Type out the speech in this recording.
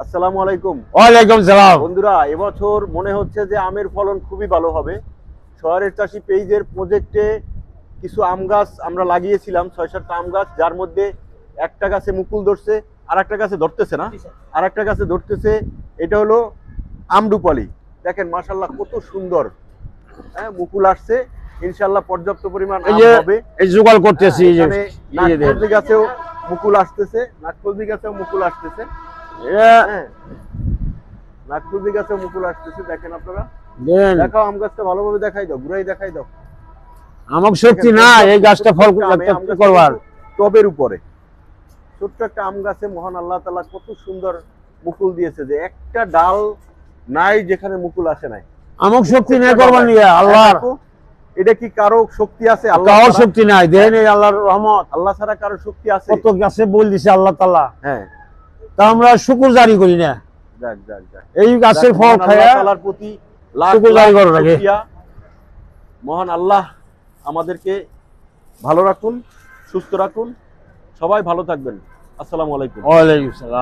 আসসালামু আলাইকুম। ওয়ালাইকুম সালাম। বন্ধুরা, এবছর মনে হচ্ছে যে আমের ফলন খুবই ভালো হবে। শহরের চাষি পেজের প্রজেক্টে কিছু আম গাছ আমরা লাগিয়েছিলাম, ৬-৭টা আম গাছ, যার মধ্যে একটা গাছে মুকুল ধরছে, আর একটা গাছে ধরতেছে না, আর একটা গাছে ধরতেছে। এটা হলো আমরুপালি। দেখেন মাশাআল্লাহ কত সুন্দর, হ্যাঁ মুকুল আসছে। ইনশাআল্লাহ পর্যাপ্ত পরিমাণ আম হবে। এই জোগাড় করতেছি। এখানে নাকফলজি গাছেও মুকুল আসতেছে, নাকফলজি গাছেও মুকুল আসতেছে, হ্যাঁ নাকফলজি গাছেও মুকুল আসতেছে। দেখেন আপনারা, দেখাও আম গাছটা ভালোভাবে দেখাই দাও, ঘুরাই দেখাই দাও। আমার শক্তি না এই গাছটা ফল করবার। টবের উপরে ছোট্ট একটা আম গাছে মহান আল্লাহ তাআলা কত সুন্দর মুকুল দিয়েছে, যে একটা ডাল নাই যেখানে মুকুল আসে নাই। আমার শক্তি নেই করবার নিয়ে আল্লাহ। এটা কি কারো শক্তি আছে? কারোর শক্তি নাই, দেন এই আল্লাহর রহমত। আল্লাহ ছাড়া কারো শক্তি আছে? কত গাছে বল দিছে আল্লাহ তাআলা, হ্যাঁ। তা আমরা শুকর জারি করি না। যাক যাক যাক, এই গাছের ফল খায়া আল্লাহর প্রতি লাখ শুকর জারি করা লাগে। মহান আল্লাহ আমাদেরকে ভালো রাখুন, সুস্থ রাখুন, সবাই ভালো থাকবেন। আসসালামু আলাইকুম। ওয়ালাইকুম সালাম।